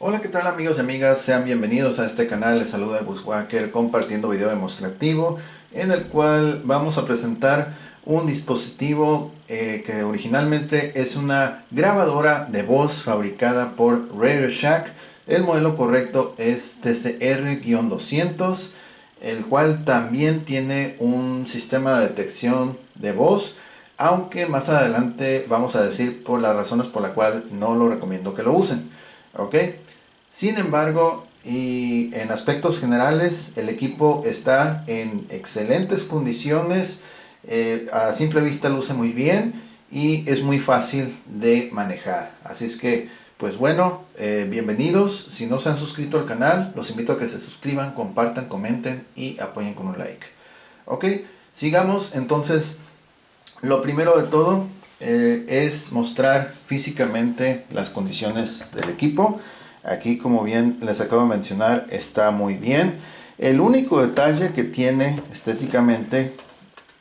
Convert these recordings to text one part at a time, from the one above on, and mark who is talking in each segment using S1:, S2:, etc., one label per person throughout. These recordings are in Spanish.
S1: Hola, ¿qué tal amigos y amigas? Sean bienvenidos a este canal. Les saluda Bushwhacker compartiendo video demostrativo en el cual vamos a presentar un dispositivo que originalmente es una grabadora de voz fabricada por Radio Shack. El modelo correcto es TCR-200, el cual también tiene un sistema de detección de voz, aunque más adelante vamos a decir por las razones por las cuales no lo recomiendo que lo usen. ¿Ok? Sin embargo, y en aspectos generales, el equipo está en excelentes condiciones. A simple vista luce muy bien y es muy fácil de manejar. Así es que, pues bueno, bienvenidos. Si no se han suscrito al canal, los invito a que se suscriban, compartan, comenten y apoyen con un like. Ok, sigamos entonces. Lo primero de todo es mostrar físicamente las condiciones del equipo. Aquí, como bien les acabo de mencionar, está muy bien. El único detalle que tiene estéticamente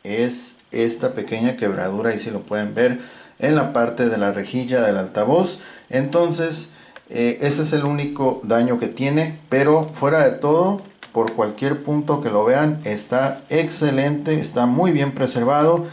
S1: es esta pequeña quebradura, y si lo pueden ver, en la parte de la rejilla del altavoz. Entonces ese es el único daño que tiene, pero fuera de todo, por cualquier punto que lo vean, está excelente, está muy bien preservado.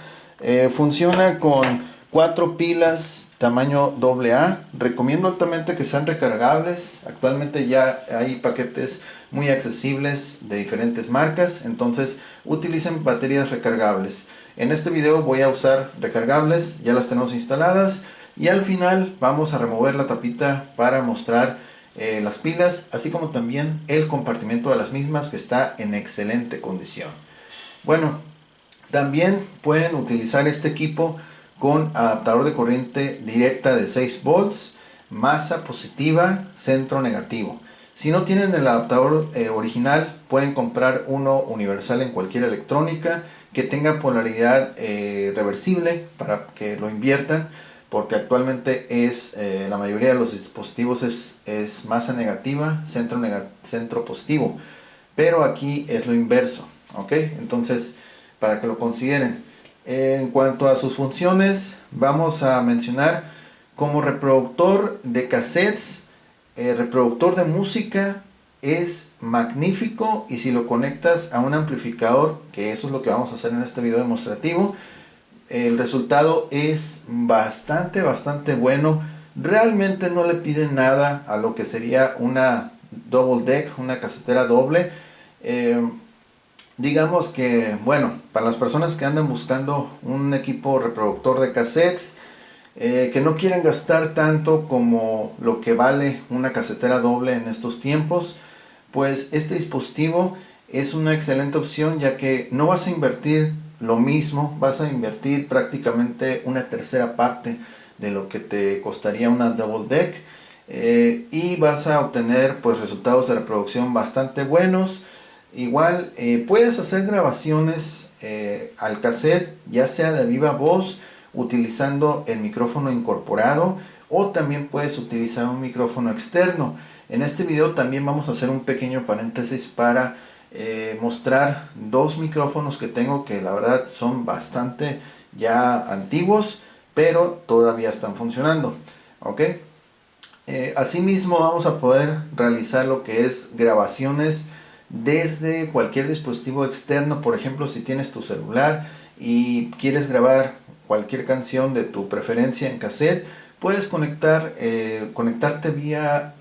S1: Funciona con 4 pilas tamaño AA. Recomiendo altamente que sean recargables. Actualmente ya hay paquetes muy accesibles de diferentes marcas, entonces utilicen baterías recargables. En este video voy a usar recargables, ya las tenemos instaladas, y al final vamos a remover la tapita para mostrar las pilas, así como también el compartimento de las mismas, que está en excelente condición. Bueno, también pueden utilizar este equipo con adaptador de corriente directa de 6 volts, masa positiva, centro negativo. Si no tienen el adaptador original, pueden comprar uno universal en cualquier electrónica que tenga polaridad reversible para que lo inviertan, porque actualmente la mayoría de los dispositivos es masa negativa, centro positivo, pero aquí es lo inverso. ¿Ok? Entonces, para que lo consideren. En cuanto a sus funciones, vamos a mencionar como reproductor de cassettes, reproductor de música. Es magnífico, y si lo conectas a un amplificador, que eso es lo que vamos a hacer en este video demostrativo, el resultado es bastante bueno. Realmente no le piden nada a lo que sería una double deck, una casetera doble. Digamos que, bueno, para las personas que andan buscando un equipo reproductor de cassettes, que no quieren gastar tanto como lo que vale una casetera doble en estos tiempos, pues este dispositivo es una excelente opción, ya que no vas a invertir lo mismo, vas a invertir prácticamente una tercera parte de lo que te costaría una double deck, y vas a obtener pues resultados de reproducción bastante buenos. Igual puedes hacer grabaciones al cassette, ya sea de viva voz, utilizando el micrófono incorporado, o también puedes utilizar un micrófono externo. En este video también vamos a hacer un pequeño paréntesis para mostrar dos micrófonos que tengo, que la verdad son bastante ya antiguos, pero todavía están funcionando. ¿Ok? Asimismo vamos a poder realizar lo que es grabaciones desde cualquier dispositivo externo. Por ejemplo, si tienes tu celular y quieres grabar cualquier canción de tu preferencia en cassette, puedes conectarte vía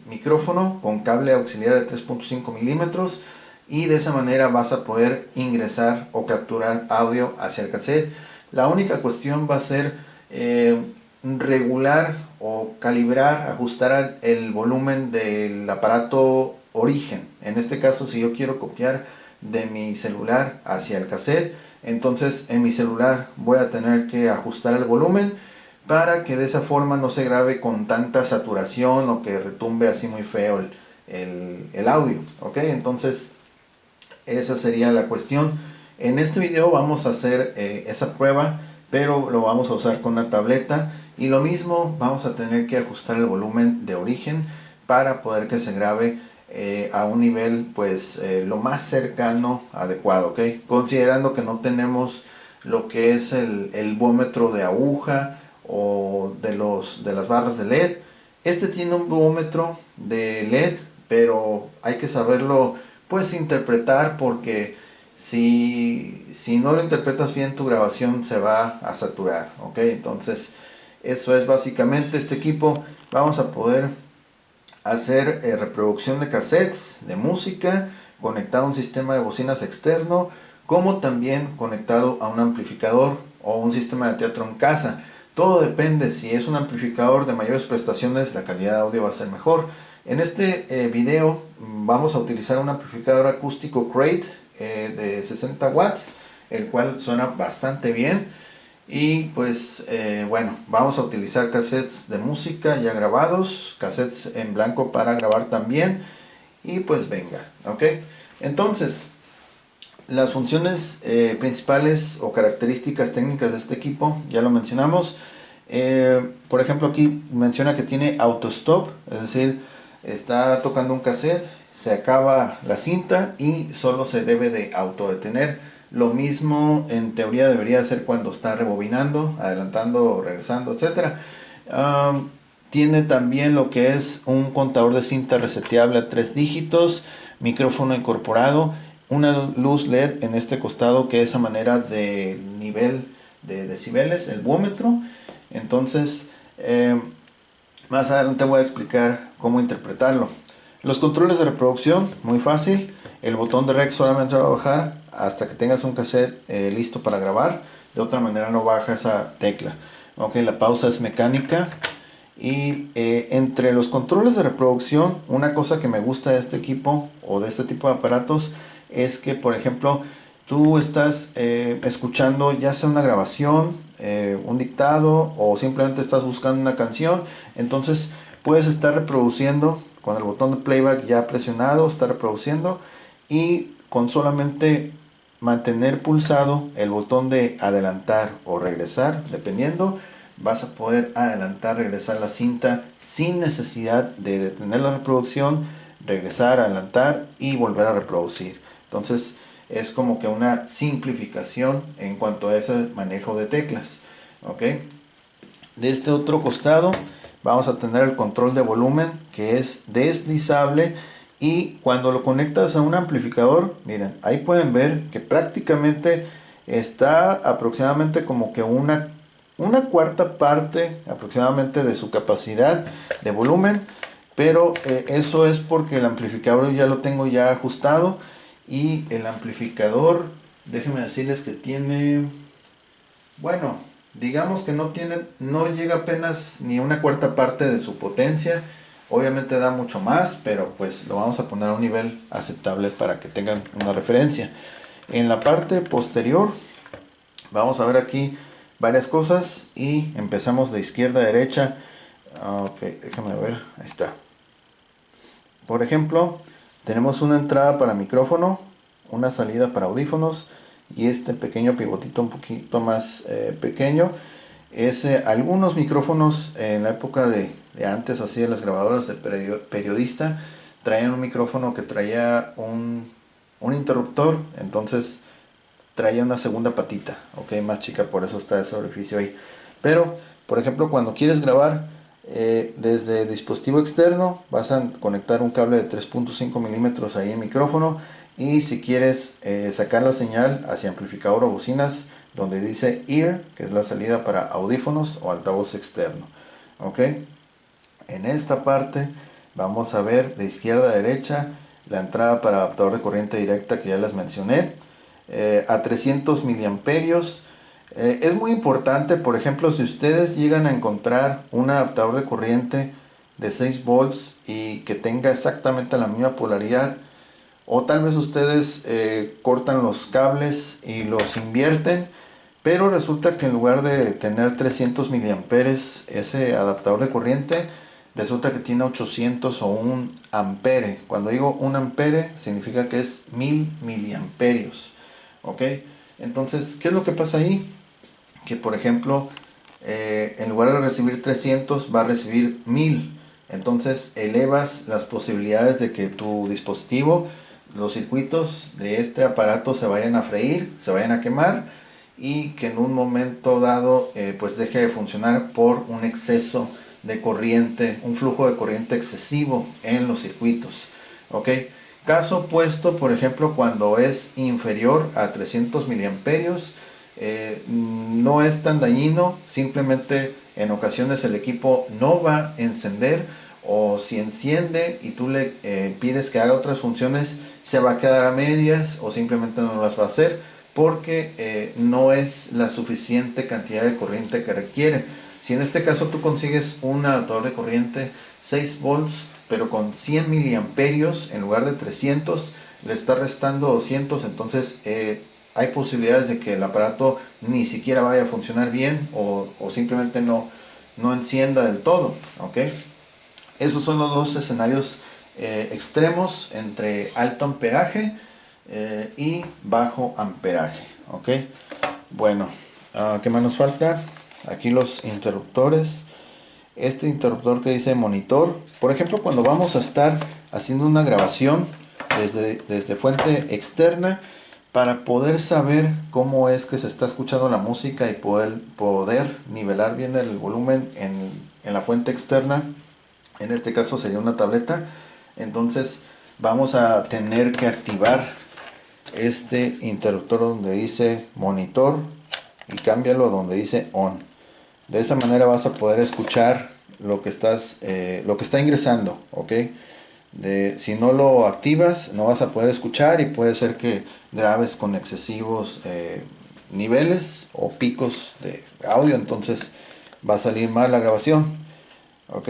S1: micrófono con cable auxiliar de 3.5 milímetros, y de esa manera vas a poder ingresar o capturar audio hacia el cassette. La única cuestión va a ser regular o calibrar, ajustar el volumen del aparato origen. En este caso, si yo quiero copiar de mi celular hacia el cassette, entonces en mi celular voy a tener que ajustar el volumen para que de esa forma no se grabe con tanta saturación o que retumbe así muy feo el audio. ¿Ok? Entonces esa sería la cuestión. En este video vamos a hacer esa prueba, pero lo vamos a usar con una tableta, y lo mismo vamos a tener que ajustar el volumen de origen para poder que se grabe a un nivel pues lo más cercano adecuado. ¿Ok? Considerando que no tenemos lo que es el bómetro de aguja o de las barras de LED, Este tiene un búmetro de LED, pero hay que saberlo pues interpretar, porque si no lo interpretas bien, tu grabación se va a saturar, ¿ok? Entonces eso es básicamente este equipo. Vamos a poder hacer reproducción de cassettes, de música, conectado a un sistema de bocinas externo, como también conectado a un amplificador o un sistema de teatro en casa. Todo depende. Si es un amplificador de mayores prestaciones, la calidad de audio va a ser mejor. En este video vamos a utilizar un amplificador acústico Crate de 60 watts, el cual suena bastante bien. Y pues bueno, vamos a utilizar cassettes de música ya grabados, cassettes en blanco para grabar también. Y pues venga, ok. Entonces, las funciones principales o características técnicas de este equipo, ya lo mencionamos. Por ejemplo, aquí menciona que tiene auto stop, es decir, está tocando un cassette, se acaba la cinta y solo se debe de auto detener. Lo mismo en teoría debería hacer cuando está rebobinando, adelantando, regresando, etcétera. Tiene también lo que es un contador de cinta reseteable a 3 dígitos, micrófono incorporado, una luz LED en este costado que es a manera de nivel de decibeles, el búmetro. Entonces, más adelante voy a explicar cómo interpretarlo. Los controles de reproducción, muy fácil. El botón de rec solamente va a bajar hasta que tengas un cassette listo para grabar. De otra manera no baja esa tecla. Ok, la pausa es mecánica. Y entre los controles de reproducción, una cosa que me gusta de este equipo o de este tipo de aparatos es que, por ejemplo, tú estás escuchando ya sea una grabación, un dictado, o simplemente estás buscando una canción. Entonces puedes estar reproduciendo con el botón de playback ya presionado, está reproduciendo, y con solamente mantener pulsado el botón de adelantar o regresar, dependiendo, vas a poder adelantar, regresar la cinta sin necesidad de detener la reproducción, regresar, adelantar y volver a reproducir. Entonces es como que una simplificación en cuanto a ese manejo de teclas, ¿ok? De este otro costado vamos a tener el control de volumen, que es deslizable, y cuando lo conectas a un amplificador, miren, ahí pueden ver que prácticamente está aproximadamente como que una cuarta parte aproximadamente de su capacidad de volumen, pero eso es porque el amplificador ya lo tengo ya ajustado. Y el amplificador, déjenme decirles que tiene, bueno, digamos que no llega apenas ni una cuarta parte de su potencia. Obviamente da mucho más, pero pues lo vamos a poner a un nivel aceptable para que tengan una referencia. En la parte posterior vamos a ver aquí varias cosas y empezamos de izquierda a derecha. Ok, déjame ver, ahí está. Por ejemplo, tenemos una entrada para micrófono, una salida para audífonos y este pequeño pivotito un poquito más pequeño. Algunos micrófonos en la época de antes, así de las grabadoras de periodista, traían un micrófono que traía un interruptor, entonces traía una segunda patita, ok, más chica, por eso está ese orificio ahí. Pero, por ejemplo, cuando quieres grabar desde dispositivo externo, vas a conectar un cable de 3.5 milímetros ahí en micrófono. Y si quieres sacar la señal hacia amplificador o bocinas, donde dice ear, que es la salida para audífonos o altavoz externo, ok. En esta parte vamos a ver de izquierda a derecha la entrada para adaptador de corriente directa, que ya les mencioné, a 300 miliamperios. Es muy importante, por ejemplo, si ustedes llegan a encontrar un adaptador de corriente de 6 volts y que tenga exactamente la misma polaridad, o tal vez ustedes cortan los cables y los invierten, pero resulta que en lugar de tener 300 miliamperes ese adaptador de corriente, resulta que tiene 800 o 1 ampere. Cuando digo 1 ampere significa que es 1000 miliamperios, ok. Entonces, ¿qué es lo que pasa ahí? Que por ejemplo, en lugar de recibir 300 va a recibir 1000. Entonces elevas las posibilidades de que tu dispositivo, los circuitos de este aparato se vayan a freír, se vayan a quemar, y que en un momento dado pues deje de funcionar por un exceso de corriente, un flujo de corriente excesivo en los circuitos. ¿Ok? Caso opuesto, por ejemplo, cuando es inferior a 300 miliamperios, no es tan dañino, simplemente en ocasiones el equipo no va a encender, o si enciende y tú le pides que haga otras funciones, se va a quedar a medias o simplemente no las va a hacer porque no es la suficiente cantidad de corriente que requiere. Si en este caso tú consigues un adaptador de corriente 6 volts pero con 100 miliamperios en lugar de 300, le está restando 200, entonces hay posibilidades de que el aparato ni siquiera vaya a funcionar bien o simplemente no encienda del todo. ¿Ok? Esos son los dos escenarios extremos entre alto amperaje y bajo amperaje. ¿Ok? Bueno, ¿qué más nos falta? Aquí los interruptores. Este interruptor que dice monitor, por ejemplo, cuando vamos a estar haciendo una grabación desde fuente externa, para poder saber cómo es que se está escuchando la música y poder nivelar bien el volumen en la fuente externa, en este caso sería una tableta, entonces vamos a tener que activar este interruptor donde dice monitor y cámbialo donde dice on. De esa manera vas a poder escuchar lo que está ingresando, ¿ok? Si no lo activas, no vas a poder escuchar y puede ser que grabes con excesivos niveles o picos de audio, entonces va a salir mal la grabación, ¿ok?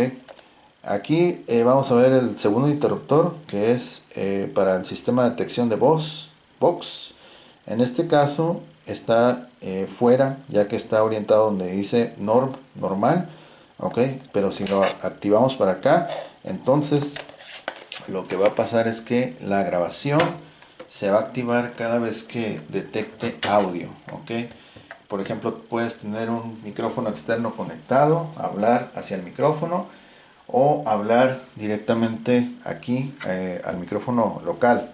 S1: Aquí vamos a ver el segundo interruptor que es para el sistema de detección de voz, Vox. En este caso está fuera, ya que está orientado donde dice normal, ok, pero si lo activamos para acá, entonces lo que va a pasar es que la grabación se va a activar cada vez que detecte audio, ok. Por ejemplo, puedes tener un micrófono externo conectado, hablar hacia el micrófono o hablar directamente aquí al micrófono local.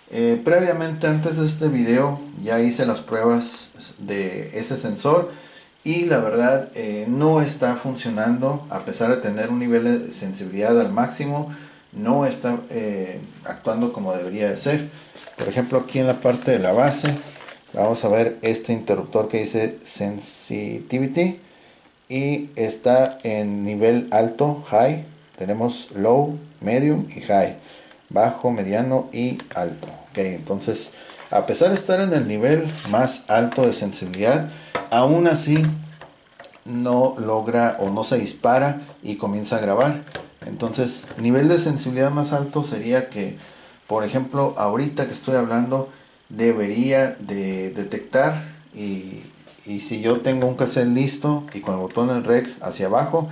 S1: Previamente, antes de este video, ya hice las pruebas de ese sensor y la verdad no está funcionando. A pesar de tener un nivel de sensibilidad al máximo, no está actuando como debería de ser. Por ejemplo, aquí en la parte de la base vamos a ver este interruptor que dice sensitivity y está en nivel alto, high. Tenemos low, medium y high, bajo, mediano y alto. Ok, entonces a pesar de estar en el nivel más alto de sensibilidad, aún así no logra o no se dispara y comienza a grabar. Entonces, nivel de sensibilidad más alto sería que, por ejemplo, ahorita que estoy hablando, debería de detectar y si yo tengo un cassette listo y con el botón del rec hacia abajo,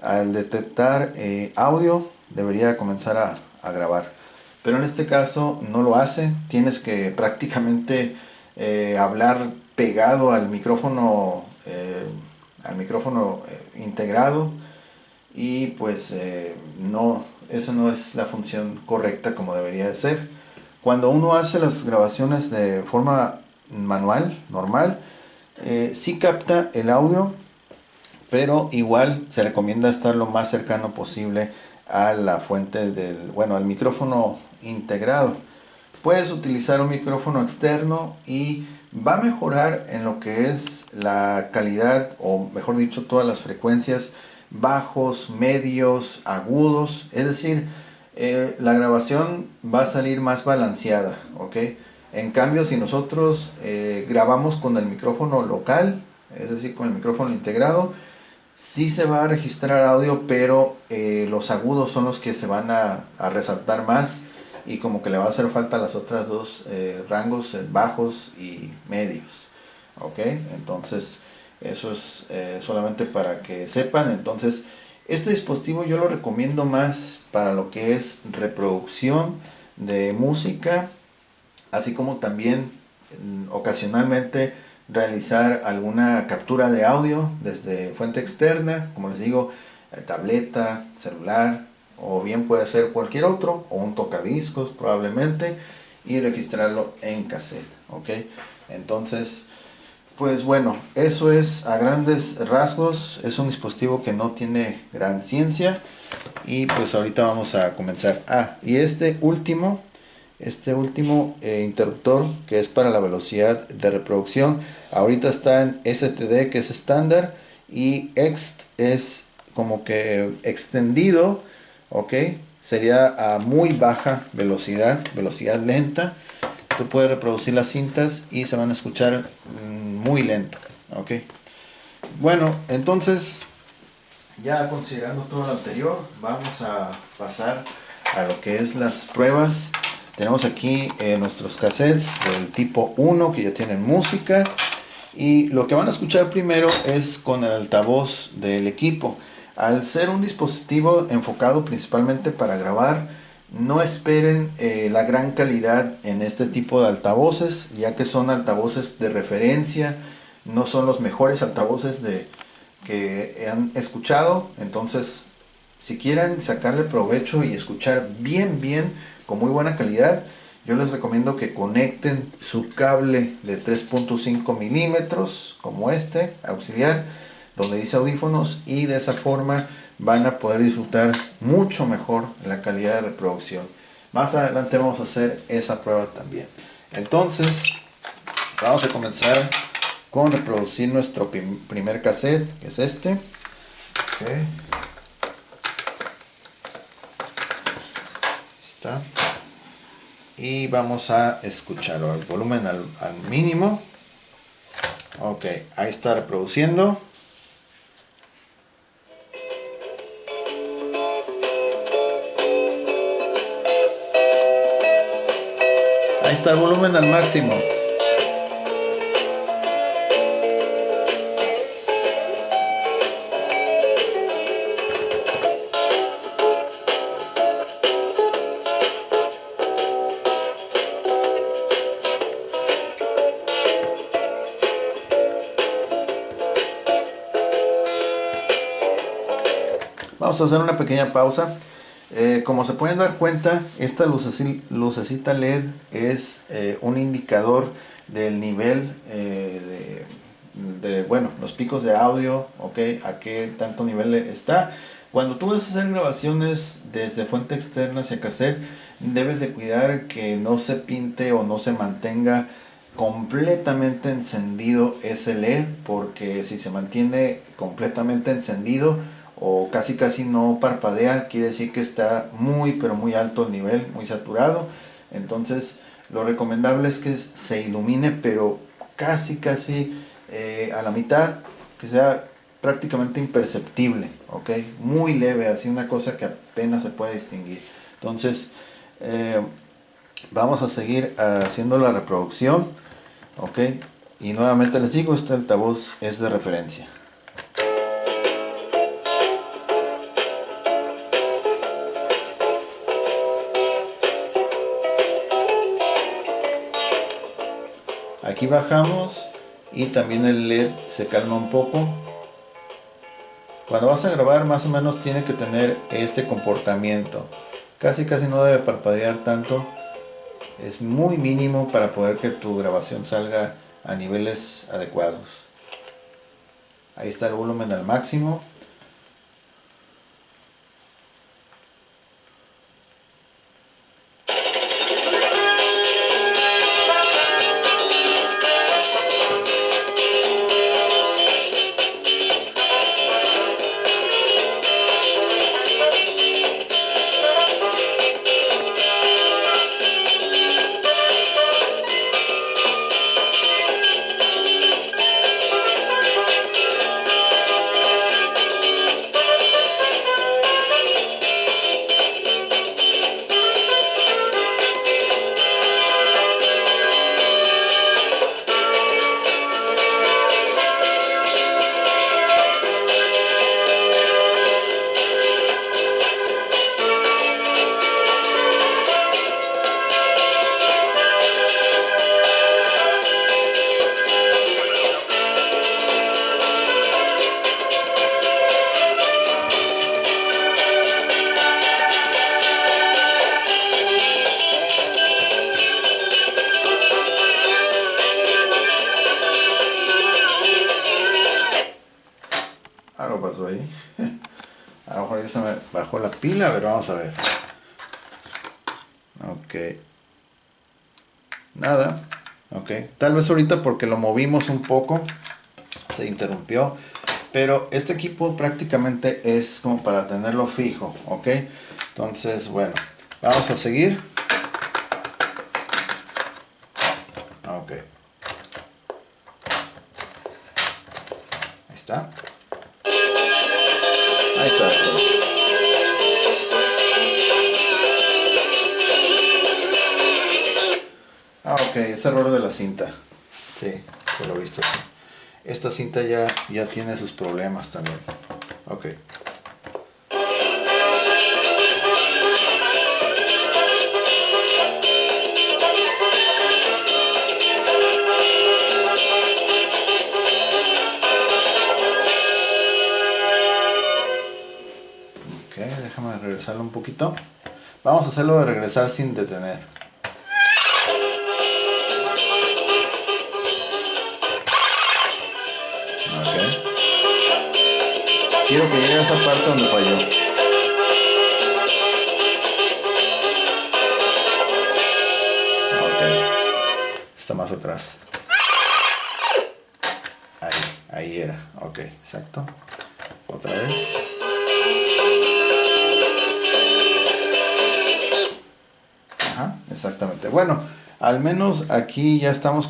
S1: al detectar audio, debería comenzar a grabar. Pero en este caso no lo hace, tienes que prácticamente hablar pegado al micrófono integrado y pues no, eso no es la función correcta como debería de ser. Cuando uno hace las grabaciones de forma manual, normal, sí capta el audio, pero igual se recomienda estar lo más cercano posible a la fuente al micrófono integrado. Puedes utilizar un micrófono externo y va a mejorar en lo que es la calidad, o mejor dicho, todas las frecuencias, bajos, medios, agudos. Es decir, la grabación va a salir más balanceada, ¿ok? En cambio, si nosotros grabamos con el micrófono local, es decir, con el micrófono integrado, sí se va a registrar audio, pero los agudos son los que se van a resaltar más y como que le va a hacer falta las otras dos rangos bajos y medios. Ok, entonces eso es solamente para que sepan. Entonces este dispositivo yo lo recomiendo más para lo que es reproducción de música, así como también ocasionalmente realizar alguna captura de audio desde fuente externa, como les digo, tableta, celular, o bien puede ser cualquier otro, o un tocadiscos probablemente, y registrarlo en cassette, ¿ok? Entonces, Pues bueno, eso es a grandes rasgos, es un dispositivo que no tiene gran ciencia y pues ahorita vamos a comenzar. Y este último interruptor que es para la velocidad de reproducción, ahorita está en STD que es estándar y EXT es como que extendido, ok, sería a muy baja velocidad, velocidad lenta. Tú puedes reproducir las cintas y se van a escuchar muy lento, ok. Bueno, entonces ya considerando todo lo anterior, vamos a pasar a lo que es las pruebas. Tenemos aquí nuestros cassettes del tipo 1 que ya tienen música. Y lo que van a escuchar primero es con el altavoz del equipo. Al ser un dispositivo enfocado principalmente para grabar, no esperen la gran calidad en este tipo de altavoces, ya que son altavoces de referencia, no son los mejores altavoces que han escuchado. Entonces, si quieren sacarle provecho y escuchar bien, bien, con muy buena calidad, yo les recomiendo que conecten su cable de 3.5 milímetros, como este, auxiliar, donde dice audífonos, y de esa forma van a poder disfrutar mucho mejor la calidad de reproducción. Más adelante vamos a hacer esa prueba también. Entonces, vamos a comenzar con reproducir nuestro primer cassette, que es este. Okay. Está. Y vamos a escucharlo, el volumen al mínimo. Ok, ahí está reproduciendo. Ahí está el volumen al máximo. Vamos a hacer una pequeña pausa. Como se pueden dar cuenta, esta lucecita LED es un indicador del nivel bueno, los picos de audio, ok, a qué tanto nivel está. Cuando tú vas a hacer grabaciones desde fuente externa hacia cassette, debes de cuidar que no se pinte o no se mantenga completamente encendido ese LED, porque si se mantiene completamente encendido o casi casi no parpadea, quiere decir que está muy pero muy alto el nivel, muy saturado. Entonces lo recomendable es que se ilumine, pero casi casi a la mitad, que sea prácticamente imperceptible, ok, muy leve, así una cosa que apenas se puede distinguir. Entonces vamos a seguir haciendo la reproducción, ok, y nuevamente les digo, este altavoz es de referencia. Aquí bajamos y también el LED se calma un poco. Cuando vas a grabar más o menos tiene que tener este comportamiento. Casi no debe parpadear tanto. Es muy mínimo para poder que tu grabación salga a niveles adecuados. Ahí está el volumen al máximo. bajó la pila. A ver, vamos a ver. Ok. Nada. Ok. Tal vez ahorita porque lo movimos un poco se interrumpió. Pero este equipo prácticamente es como para tenerlo fijo. Ok. Entonces, bueno. Vamos a seguir. Ok. Ahí está. Ahí está. Ok, es error de la cinta. Sí, por lo visto. Sí. Esta cinta ya tiene sus problemas también. Ok. Ok, déjame regresarlo un poquito. Vamos a hacerlo de regresar sin detener. Ok. Quiero que llegue a esa parte donde falló. Ok. Está más atrás. Ahí era. Ok, exacto. Otra vez. Ajá, exactamente. Bueno, al menos aquí ya estamos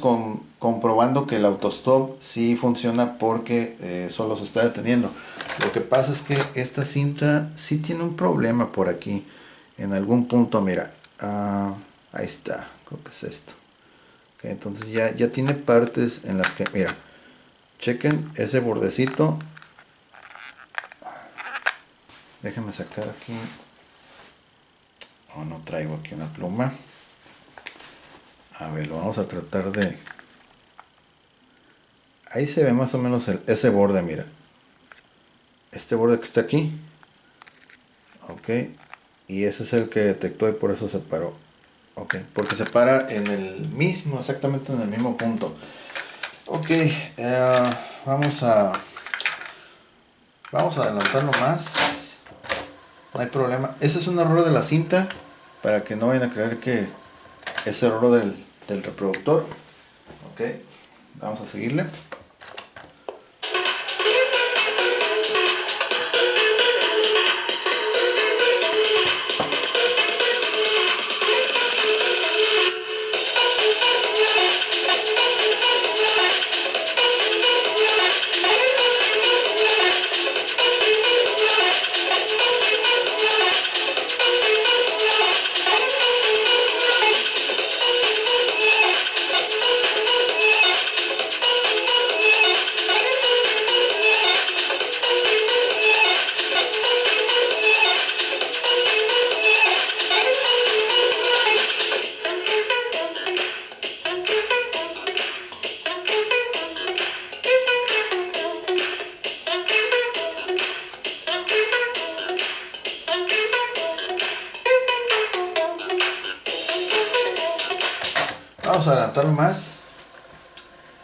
S1: comprobando que el autostop sí funciona porque solo se está deteniendo. Lo que pasa es que esta cinta sí tiene un problema por aquí. En algún punto, mira. Ahí está. Creo que es esto. Okay, entonces ya tiene partes en las que, mira. Chequen ese bordecito. Déjenme sacar aquí. Oh, no traigo aquí una pluma. A ver, lo vamos a tratar de... Ahí se ve más o menos ese borde, mira. Este borde que está aquí. Ok. Y ese es el que detectó y por eso se paró. Ok. Porque se para en el mismo, exactamente en el mismo punto. Ok. Vamos a adelantarlo más. No hay problema. Ese es un error de la cinta. Para que no vayan a creer que es error del reproductor. Ok. Vamos a seguirle. Vamos a adelantarlo más.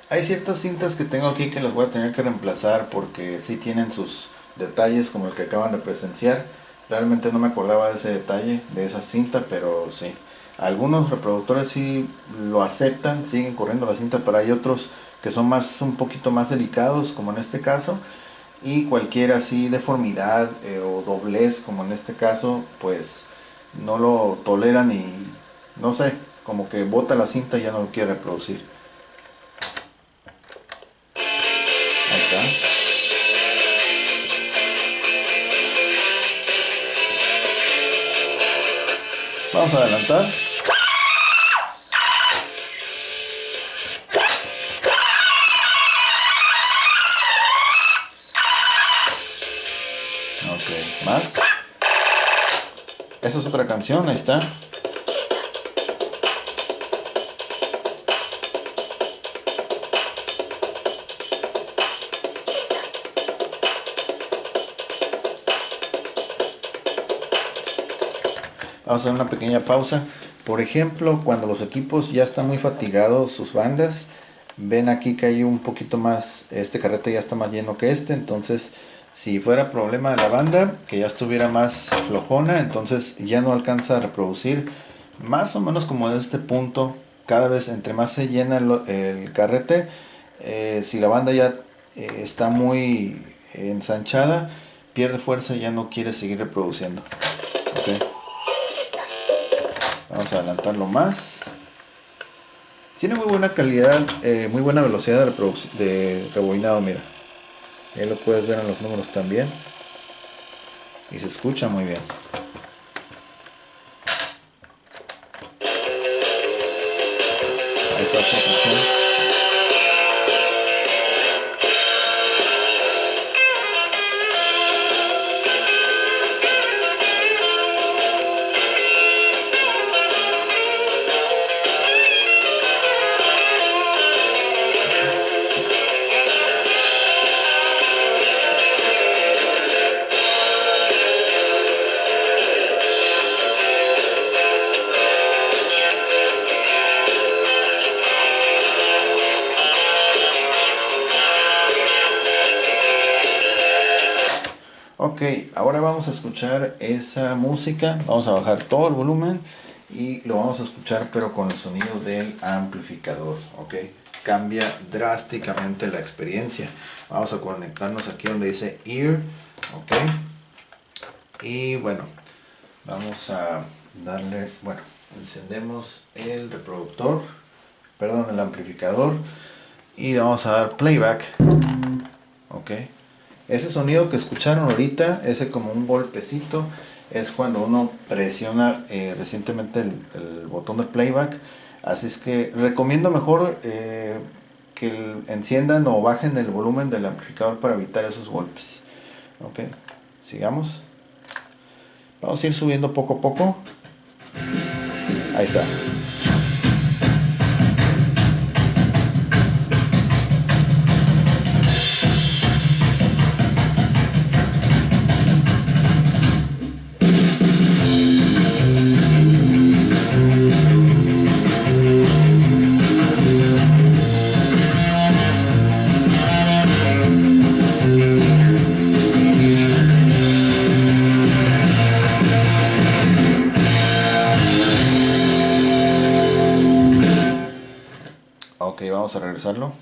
S1: Hay ciertas cintas que tengo aquí que las voy a tener que reemplazar porque sí tienen sus detalles como el que acaban de presenciar. Realmente no me acordaba de ese detalle, de esa cinta, pero sí. Algunos reproductores sí lo aceptan, siguen corriendo la cinta, pero hay otros que son un poquito más delicados, como en este caso. Y cualquier así deformidad o doblez, como en este caso, pues no lo toleran y no sé, como que bota la cinta y ya no lo quiere reproducir. Ahí está. Vamos a adelantar. Ok, más. Esa es otra canción, ahí está. Vamos a hacer una pequeña pausa. Por ejemplo, cuando los equipos ya están muy fatigados, sus bandas, ven aquí que hay un poquito más, este carrete ya está más lleno que este, entonces Si fuera problema de la banda, que ya estuviera más flojona, entonces ya no alcanza a reproducir más o menos como de este punto. Cada vez entre más se llena el carrete, si la banda ya está muy ensanchada, pierde fuerza y ya no quiere seguir reproduciendo. Okay. Vamos a adelantarlo más. Tiene muy buena calidad, muy buena velocidad de rebobinado, mira. Ahí lo puedes ver en los números también. Y se escucha muy bien. Ahí está la aplicación. Ok, ahora vamos a escuchar esa música. Vamos a bajar todo el volumen y lo vamos a escuchar pero con el sonido del amplificador. Ok, cambia drásticamente la experiencia. Vamos a conectarnos aquí donde dice Ear. Ok, y bueno, vamos a darle, bueno, encendemos el reproductor, perdón, el amplificador, y vamos a dar playback. Ok, ese sonido que escucharon ahorita, ese como un golpecito, es cuando uno presiona recientemente el botón de playback. Así es que recomiendo mejor que enciendan o bajen el volumen del amplificador para evitar esos golpes. Ok, sigamos. Vamos a ir subiendo poco a poco. Ahí está. Ok, vamos a regresarlo.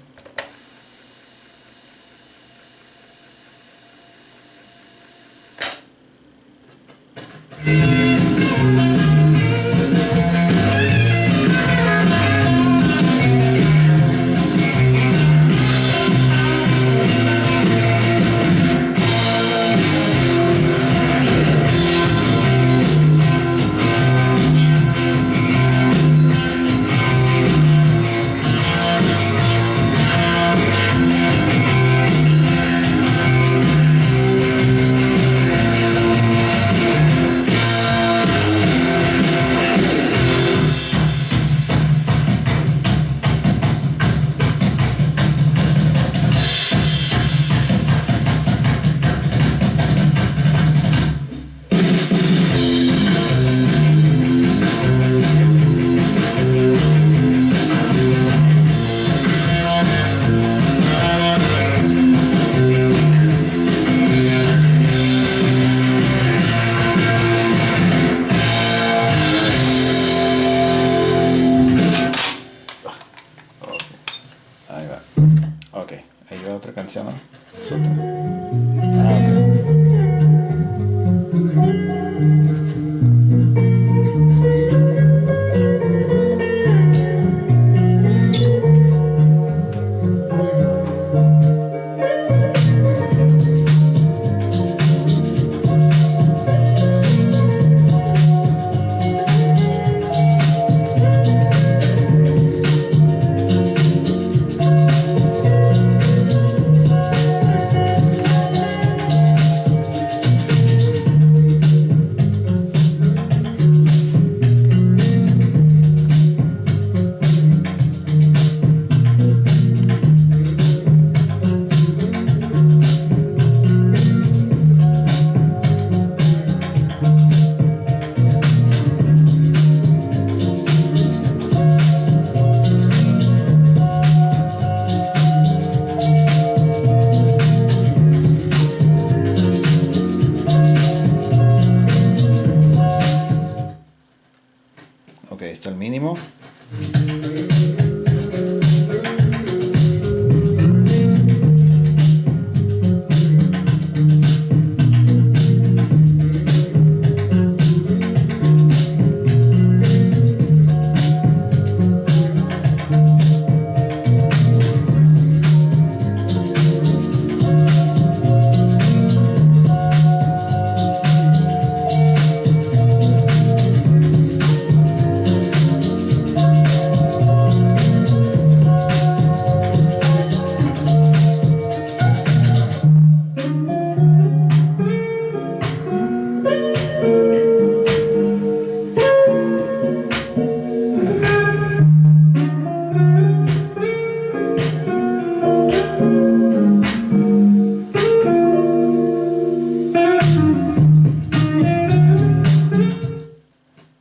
S1: Ok, está el mínimo.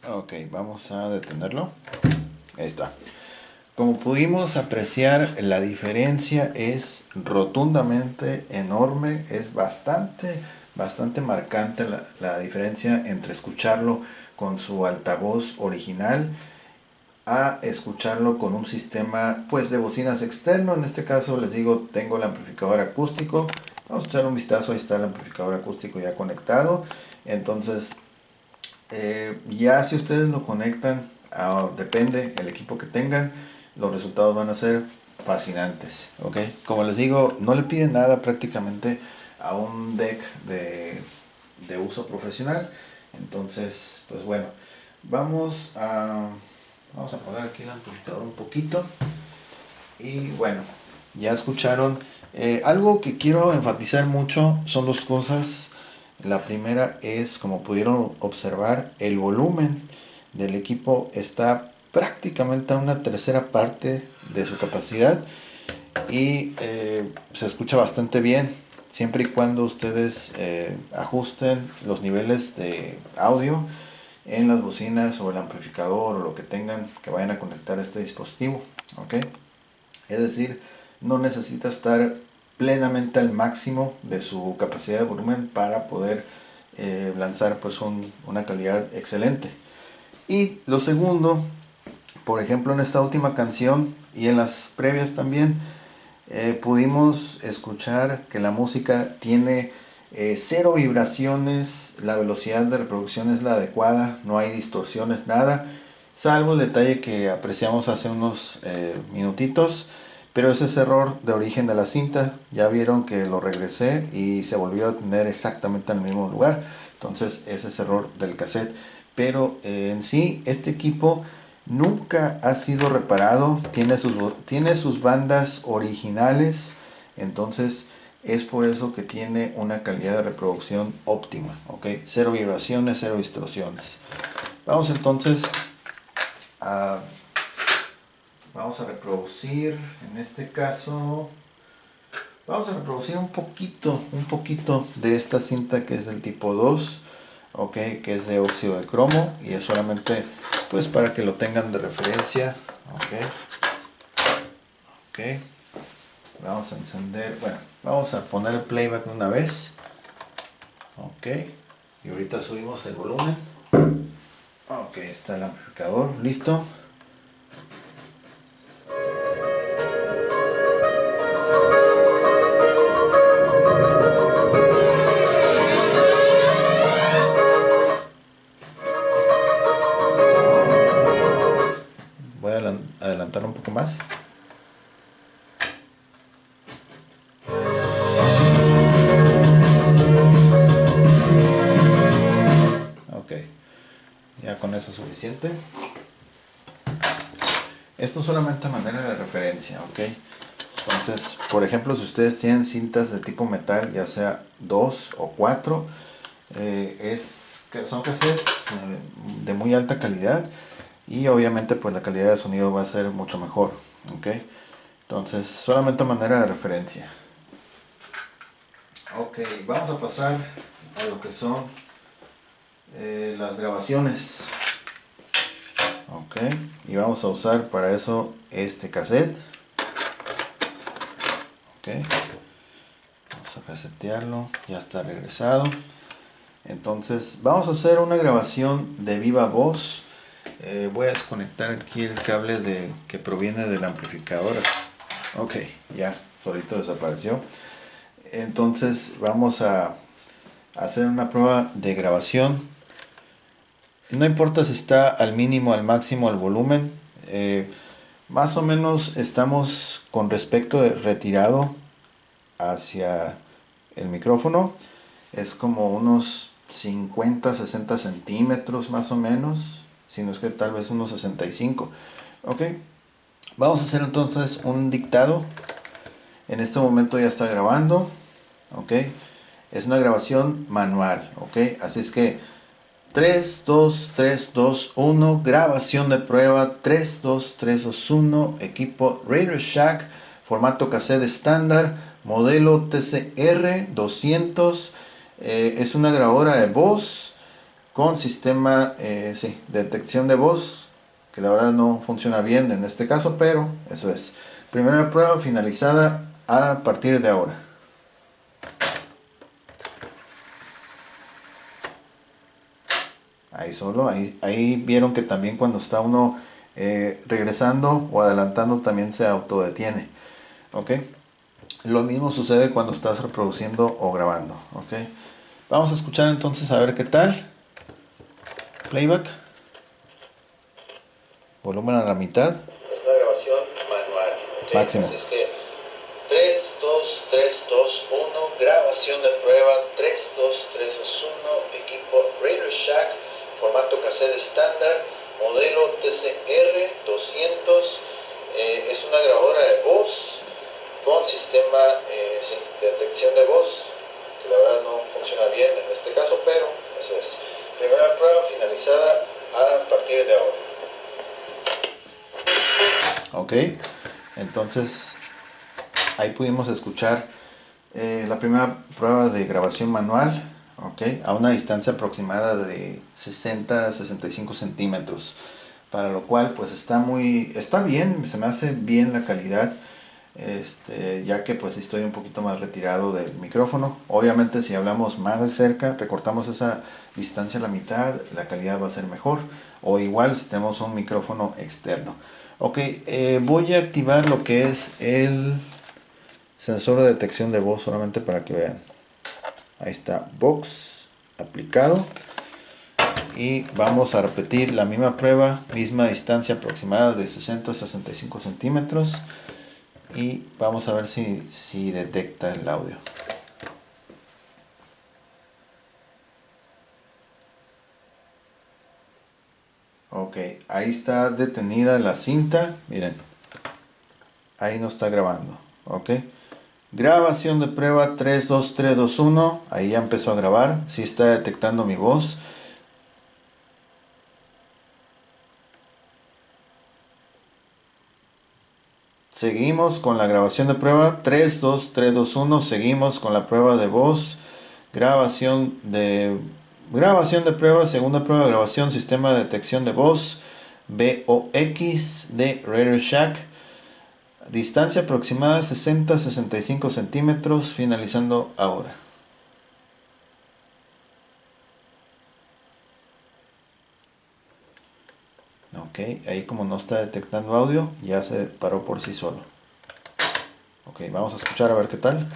S1: Ok, vamos a detenerlo. Ahí está. Como pudimos apreciar, la diferencia es rotundamente enorme, es bastante marcante la diferencia entre escucharlo con su altavoz original a escucharlo con un sistema pues de bocinas externo. En este caso les digo, tengo el amplificador acústico. Vamos a echar un vistazo, ahí está el amplificador acústico ya conectado. Entonces ya si ustedes lo conectan, depende el equipo que tengan, los resultados van a ser fascinantes. ¿Ok? Como les digo, no le piden nada prácticamente a un deck de uso profesional. Entonces, pues bueno, vamos a apagar aquí el amplificador un poquito. Y bueno, ya escucharon. Algo que quiero enfatizar mucho son dos cosas. La primera es, como pudieron observar, el volumen del equipo está prácticamente a una tercera parte de su capacidad y se escucha bastante bien, siempre y cuando ustedes ajusten los niveles de audio en las bocinas o el amplificador o lo que tengan que vayan a conectar a este dispositivo. ¿Ok? Es decir, no necesita estar plenamente al máximo de su capacidad de volumen para poder lanzar pues una calidad excelente. Y lo segundo, por ejemplo en esta última canción y en las previas también, pudimos escuchar que la música tiene cero vibraciones, la velocidad de reproducción es la adecuada, no hay distorsiones, nada, salvo el detalle que apreciamos hace unos minutitos, pero ese es error de origen de la cinta. Ya vieron que lo regresé y se volvió a tener exactamente en el mismo lugar, entonces ese es error del cassette. Pero en sí este equipo nunca ha sido reparado, tiene sus bandas originales, entonces es por eso que tiene una calidad de reproducción óptima. ¿Ok? Cero vibraciones, cero distorsiones. Vamos entonces a vamos a reproducir, en este caso vamos a reproducir un poquito de esta cinta que es del tipo 2, ok, que es de óxido de cromo, y es solamente pues para que lo tengan de referencia. Ok, vamos a encender, bueno, vamos a poner el playback de una vez. Ok, y ahorita subimos el volumen. Ok, está el amplificador listo. Voy a adelantar un poco más. Ok, ya con eso es suficiente. Esto solamente a manera de referencia, ok. Entonces, por ejemplo, si ustedes tienen cintas de tipo metal, ya sea 2 o 4, son cassettes de muy alta calidad y obviamente pues la calidad de sonido va a ser mucho mejor, ok. Entonces, solamente a manera de referencia. Ok, vamos a pasar a lo que son las grabaciones. Ok, y vamos a usar para eso este cassette. Ok, vamos a resetearlo, ya está regresado. Entonces vamos a hacer una grabación de viva voz Voy a desconectar aquí el cable que proviene del amplificador. Ok, ya, solito desapareció. Entonces vamos a hacer una prueba de grabación. No importa si está al mínimo, al máximo el volumen. Más o menos estamos con respecto de retirado hacia el micrófono. Es como unos 50-60 centímetros más o menos. Si no es que tal vez unos 65. Ok. Vamos a hacer entonces un dictado. En este momento ya está grabando. Ok. Es una grabación manual. Ok. Así es que 3, 2, 3, 2, 1, grabación de prueba, 3, 2, 3, 2, 1, equipo Radio Shack, formato cassette estándar, modelo TCR 200, es una grabadora de voz con sistema sí, de detección de voz, que la verdad no funciona bien en este caso, pero eso es. Primera prueba finalizada a partir de ahora. Ahí solo, ahí vieron que también cuando está uno regresando o adelantando también se autodetiene. Ok. Lo mismo sucede cuando estás reproduciendo o grabando. Ok. Vamos a escuchar entonces a ver qué tal. Playback. Volumen a la mitad. Es una grabación manual. Okay. Máximo. Así es que 3, 2, 3, 2, 1, grabación de prueba, 3, 2, 3, 2, 1, equipo Radio Shack, formato cassette estándar, modelo TCR 200, es una grabadora de voz con sistema sí, de detección de voz, que la verdad no funciona bien en este caso, pero eso es. Primera prueba finalizada a partir de ahora. Ok, entonces ahí pudimos escuchar la primera prueba de grabación manual, okay, a una distancia aproximada de 60-65 centímetros, para lo cual pues está bien, se me hace bien la calidad, ya que pues estoy un poquito más retirado del micrófono. Obviamente si hablamos más de cerca, recortamos esa distancia a la mitad, la calidad va a ser mejor, o igual si tenemos un micrófono externo. Ok, voy a activar lo que es el sensor de detección de voz solamente para que vean. Ahí está, Vox aplicado. Y vamos a repetir la misma prueba, misma distancia aproximada de 60-65 centímetros. Y vamos a ver si detecta el audio. Ok, ahí está detenida la cinta. Miren, ahí no está grabando. Ok. Grabación de prueba 3, 2, 3, 2, 1. Ahí ya empezó a grabar. Sí está detectando mi voz. Seguimos con la grabación de prueba 3, 2, 3, 2, 1. Seguimos con la prueba de voz. Grabación de prueba, segunda prueba de grabación, sistema de detección de voz. VOX de Radio Shack. Distancia aproximada 60-65 centímetros, finalizando ahora. Ok, ahí como no está detectando audio, ya se paró por sí solo. Ok, vamos a escuchar a ver qué tal.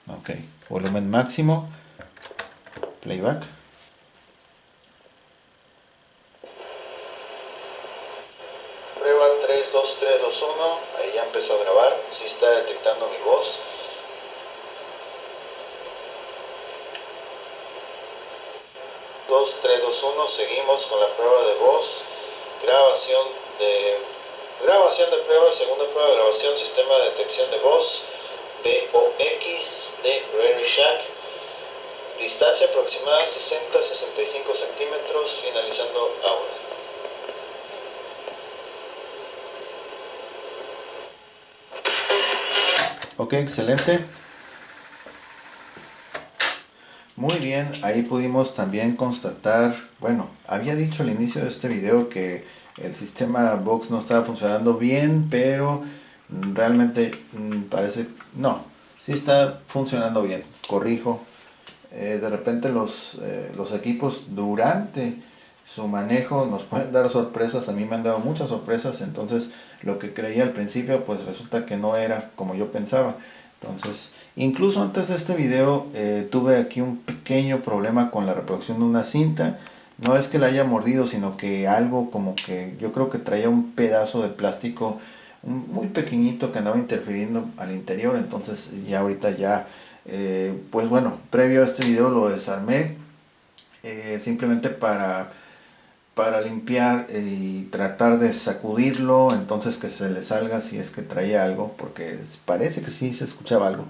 S1: Ok, volumen máximo. Playback. Prueba 3, 2, 3, 2, 1. Ahí ya empezó a grabar. Sí está detectando mi voz. 2, 3, 2, 1. Seguimos con la prueba de voz. Grabación de prueba, segunda prueba de grabación, sistema de detección de voz. VOX de Radio Shack. Distancia aproximada 60-65 centímetros, finalizando ahora. Ok, excelente. Muy bien, ahí pudimos también constatar, bueno, había dicho al inicio de este video que el sistema Vox no estaba funcionando bien, pero realmente parece, no, sí está funcionando bien. Corrijo, De repente los equipos durante su manejo nos pueden dar sorpresas. A mí me han dado muchas sorpresas, entonces lo que creía al principio pues resulta que no era como yo pensaba. Entonces, incluso antes de este video tuve aquí un pequeño problema con la reproducción de una cinta. No es que la haya mordido, sino que algo como que yo creo que traía un pedazo de plástico muy pequeñito que andaba interfiriendo al interior. Entonces ya ahorita ya, pues bueno, previo a este video lo desarmé, simplemente para limpiar y tratar de sacudirlo, entonces que se le salga si es que traía algo, porque parece que sí se escuchaba algo.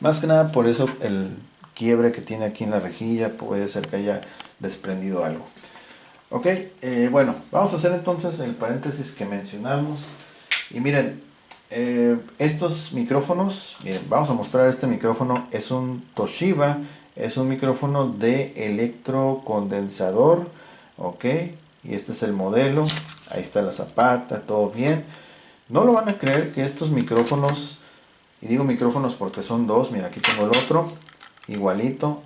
S1: Más que nada por eso el quiebre que tiene aquí en la rejilla, puede ser que haya desprendido algo. Ok, bueno, vamos a hacer entonces el paréntesis que mencionamos. Y miren, estos micrófonos, miren, vamos a mostrar este micrófono. Es un Toshiba, es un micrófono de electrocondensador. Ok, y este es el modelo. Ahí está la zapata, todo bien. No lo van a creer que estos micrófonos, y digo micrófonos porque son dos, mira, aquí tengo el otro, igualito.